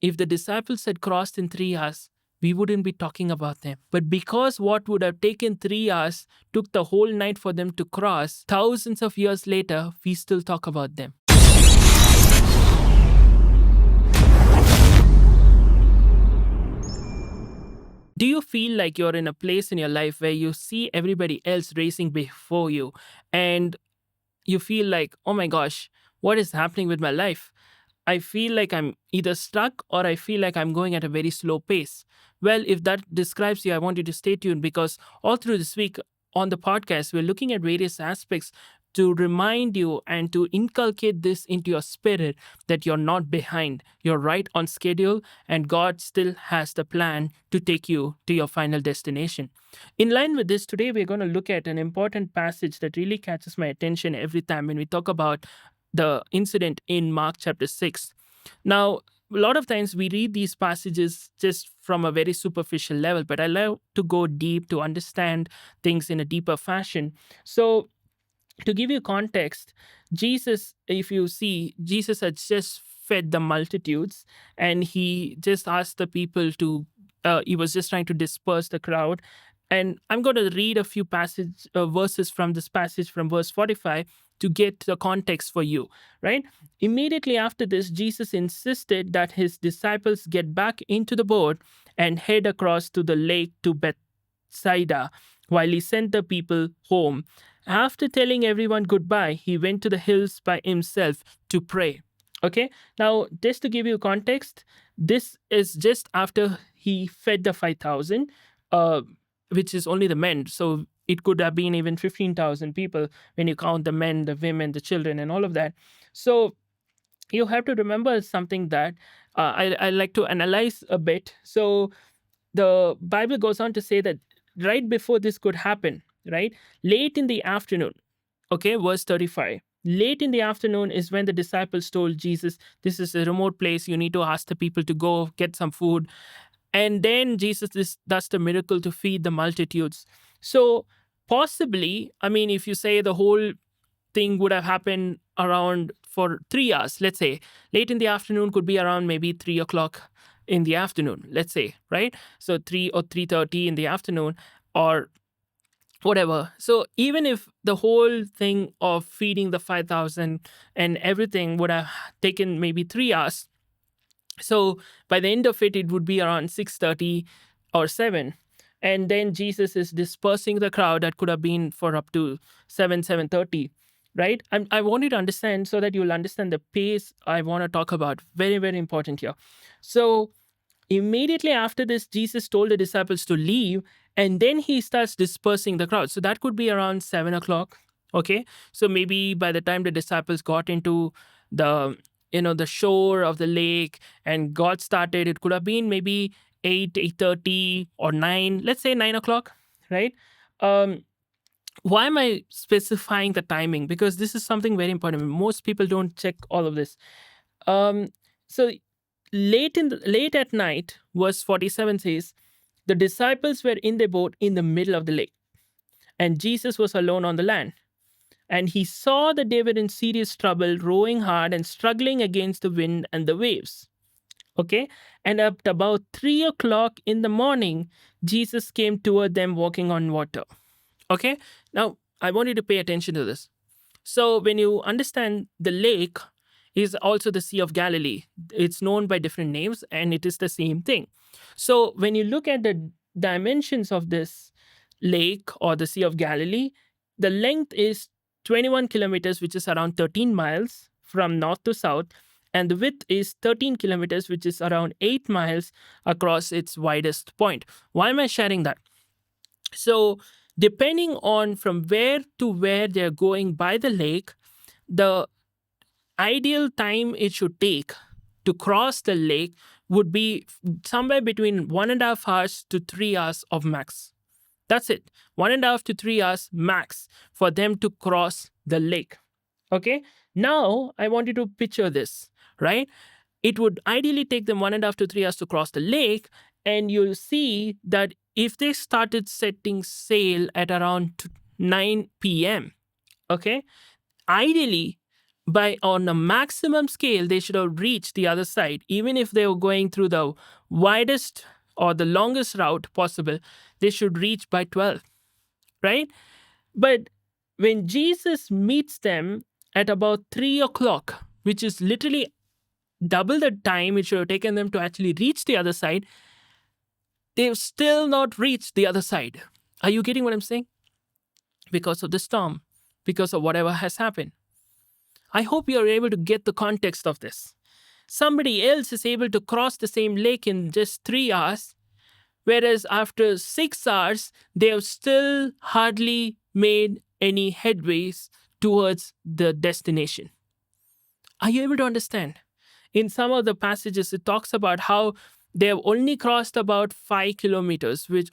If the disciples had crossed in 3 hours, we wouldn't be talking about them. But because what would have taken 3 hours took the whole night for them to cross, thousands of years later, we still talk about them. Do you feel like you're in a place in your life where you see everybody else racing before you and you feel like, oh my gosh, what is happening with my life? I feel like I'm either stuck or I feel like I'm going at a very slow pace. Well, if that describes you, I want you to stay tuned because all through this week on the podcast, we're looking at various aspects to remind you and to inculcate this into your spirit that you're not behind. You're right on schedule, and God still has the plan to take you to your final destination. In line with this, today we're going to look at an important passage that really catches my attention every time when we talk about the incident in Mark chapter 6. Now, a lot of times we read these passages just from a very superficial level, but I love to go deep to understand things in a deeper fashion. So, to give you context, Jesus, if you see, Jesus had just fed the multitudes and he just asked the people to, he was just trying to disperse the crowd. And I'm going to read a few verses from this passage from verse 45 to get the context for you, right? Immediately after this, Jesus insisted that his disciples get back into the boat and head across to the lake to Bethsaida while he sent the people home. After telling everyone goodbye, he went to the hills by himself to pray. Okay, now just to give you context, this is just after he fed the 5,000, which is only the men. So it could have been even 15,000 people when you count the men, the women, the children, and all of that. So you have to remember something that I like to analyze a bit. So the Bible goes on to say that right before this could happen, right, late in the afternoon, okay, verse 35. Late in the afternoon is when the disciples told Jesus, this is a remote place. You need to ask the people to go get some food. And then Jesus does the miracle to feed the multitudes. So possibly, I mean, if you say the whole thing would have happened around for 3 hours, let's say, late in the afternoon could be around maybe 3 o'clock in the afternoon, let's say, right? So 3 or 3:30 in the afternoon or whatever. So even if the whole thing of feeding the 5,000 and everything would have taken maybe 3 hours, so by the end of it, it would be around 6:30 or 7. And then Jesus is dispersing the crowd that could have been for up to 7:30, right? I want you to understand so that you'll understand the pace I want to talk about. Very, very important here. So immediately after this, Jesus told the disciples to leave, and then he starts dispersing the crowd. So that could be around 7 o'clock. Okay. So maybe by the time the disciples got into the the shore of the lake and got started, it could have been maybe 8:30 or 9, let's say 9 o'clock, right? um why am I specifying the timing? Because this is something very important. Most people don't check all of this. So late at night, verse 47 says, the disciples were in the boat in the middle of the lake, and Jesus was alone on the land. And he saw that they were in serious trouble, rowing hard and struggling against the wind and the waves. Okay? And at about 3 o'clock in the morning, Jesus came toward them walking on water. Okay? Now, I want you to pay attention to this. So, when you understand the lake is also the Sea of Galilee, it's known by different names and it is the same thing. So, when you look at the dimensions of this lake or the Sea of Galilee, the length is 21 kilometers, which is around 13 miles from north to south, and the width is 13 kilometers, which is around 8 miles across its widest point. Why am I sharing that? So, depending on from where to where they're going by the lake, the ideal time it should take to cross the lake would be somewhere between 1.5 hours to 3 hours of max. That's it. 1.5 to 3 hours max for them to cross the lake. Okay. Now, I want you to picture this, right? It would ideally take them 1.5 to 3 hours to cross the lake. And you'll see that if they started setting sail at around 9 p.m., okay, ideally, by on a maximum scale, they should have reached the other side. Even if they were going through the widest or the longest route possible, they should reach by 12, right? But when Jesus meets them at about 3 o'clock, which is literally double the time it should have taken them to actually reach the other side, they've still not reached the other side. Are you getting what I'm saying? Because of the storm, because of whatever has happened. I hope you're able to get the context of this. Somebody else is able to cross the same lake in just 3 hours, whereas after 6 hours, they have still hardly made any headways towards the destination. Are you able to understand? In some of the passages, it talks about how they have only crossed about 5 kilometers, which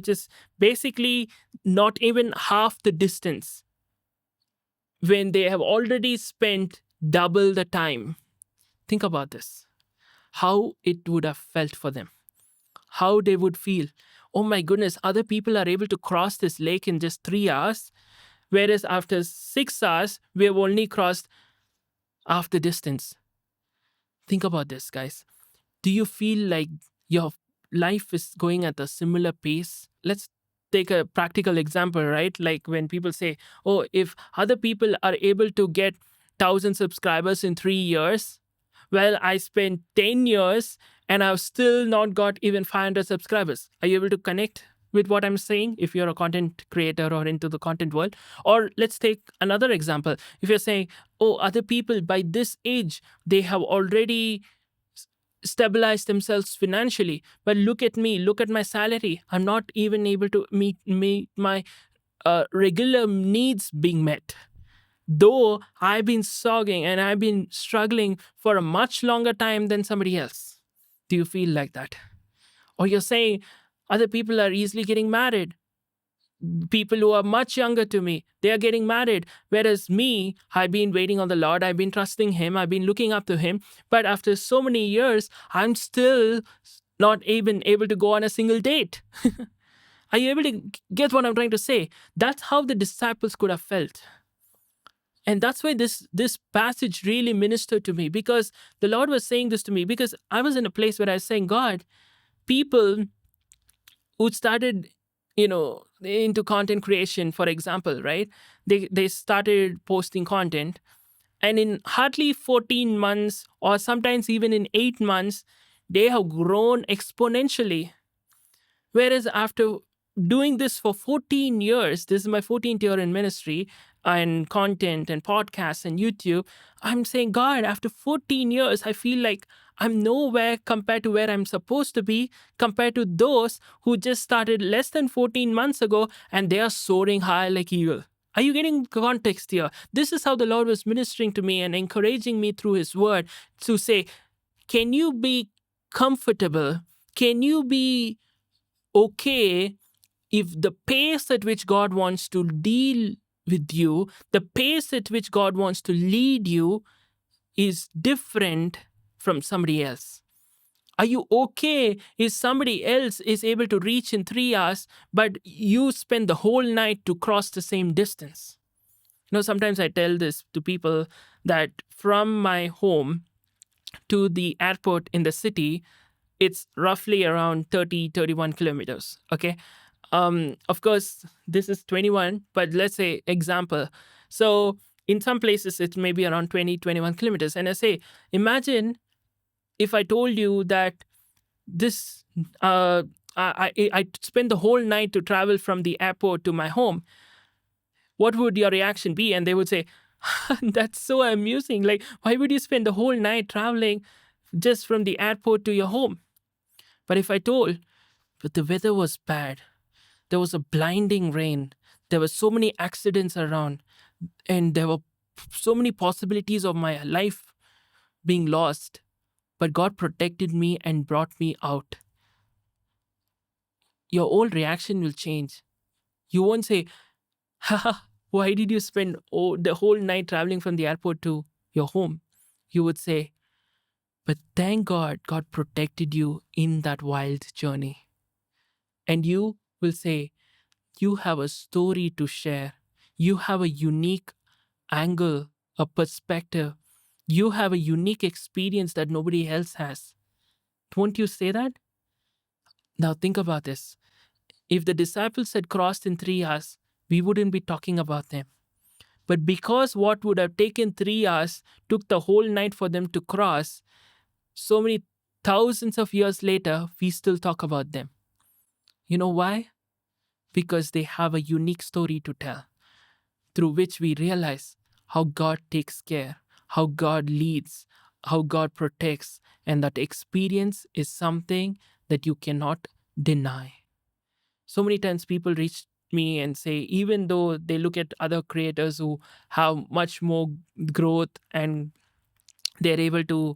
is basically not even half the distance, when they have already spent double the time. Think about this. How it would have felt for them. How they would feel. Oh my goodness, other people are able to cross this lake in just 3 hours, whereas after 6 hours, we have only crossed half the distance. Think about this, guys. Do you feel like your life is going at a similar pace? Let's take a practical example, right? Like when people say, oh, if other people are able to get 1,000 subscribers in 3 years, well, I spent 10 years and I've still not got even 500 subscribers. Are you able to connect with what I'm saying if you're a content creator or into the content world? Or let's take another example. If you're saying, oh, other people by this age, they have already stabilize themselves financially, but look at me, look at my salary, I'm not even able to meet my regular needs being met, though I've been sogging and I've been struggling for a much longer time than somebody else. Do you feel like that? Or you're saying other people are easily getting married, people who are much younger to me, they are getting married, whereas me, I've been waiting on the Lord, I've been trusting him, I've been looking up to him, but after so many years, I'm still not even able to go on a single date. Are you able to get what I'm trying to say? That's how the disciples could have felt. And that's why this passage really ministered to me, because the Lord was saying this to me, because I was in a place where I was saying, God, people who started, into content creation, for example, right? They started posting content, and in hardly 14 months, or sometimes even in 8 months, they have grown exponentially. Whereas after doing this for 14 years, this is my 14th year in ministry and content and podcasts and YouTube, I'm saying, God, after 14 years, I feel like I'm nowhere compared to where I'm supposed to be, compared to those who just started less than 14 months ago and they are soaring high like eagle. Are you getting context here? This is how the Lord was ministering to me and encouraging me through his word to say, can you be comfortable? Can you be okay if the pace at which God wants to deal with you, the pace at which God wants to lead you is different from somebody else? Are you okay if somebody else is able to reach in 3 hours, but you spend the whole night to cross the same distance? Sometimes I tell this to people that from my home to the airport in the city, it's roughly around 31 kilometers. Okay. Of course, this is 21, but let's say example. So in some places, it may be around 21 kilometers. And I say, imagine if I told you that this, I spend the whole night to travel from the airport to my home. What would your reaction be? And they would say, that's so amusing. Like, why would you spend the whole night traveling just from the airport to your home? But if I told, but the weather was bad, there was a blinding rain, there were so many accidents around, and there were so many possibilities of my life being lost, but God protected me and brought me out. Your whole reaction will change. You won't say, haha, why did you spend the whole night traveling from the airport to your home? You would say, but thank God, God protected you in that wild journey. And you will say, you have a story to share. You have a unique angle a perspective. You have a unique experience that nobody else has. Won't you say that? Now think about this. If the disciples had crossed in 3 hours, we wouldn't be talking about them. But because what would have taken 3 hours took the whole night for them to cross, so many thousands of years later, we still talk about them. You know why? Because they have a unique story to tell, through which we realize how God takes care, how God leads, how God protects, and that experience is something that you cannot deny. So many times people reach me and say, even though they look at other creators who have much more growth and they're able to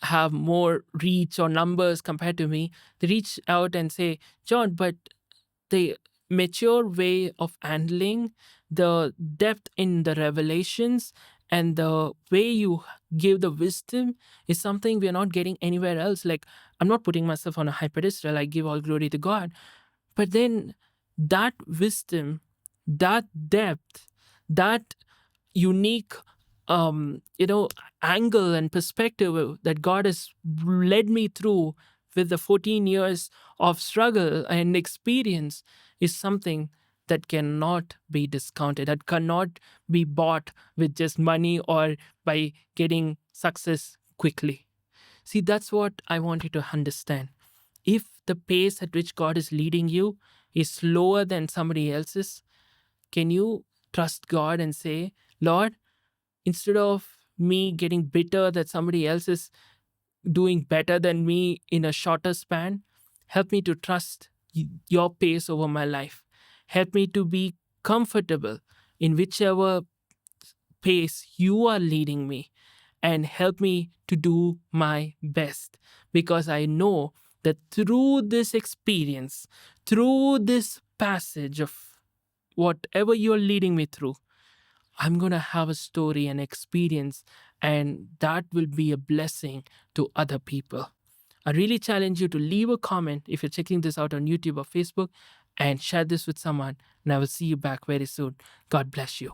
have more reach or numbers compared to me, they reach out and say, John, but the mature way of handling, the depth in the revelations, and the way you give the wisdom is something we are not getting anywhere else. Like, I'm not putting myself on a high pedestal. I give all glory to God. But then that wisdom, that depth, that unique angle and perspective that God has led me through with the 14 years of struggle and experience is something that cannot be discounted, that cannot be bought with just money or by getting success quickly. See, that's what I want you to understand. If the pace at which God is leading you is slower than somebody else's, can you trust God and say, Lord, instead of me getting bitter that somebody else is doing better than me in a shorter span, help me to trust your pace over my life. Help me to be comfortable in whichever pace you are leading me, and help me to do my best, because I know that through this experience, through this passage of whatever you're leading me through, I'm going to have a story and experience, and that will be a blessing to other people. I really challenge you to leave a comment if you're checking this out on YouTube or Facebook, and share this with someone. And I will see you back very soon. God bless you.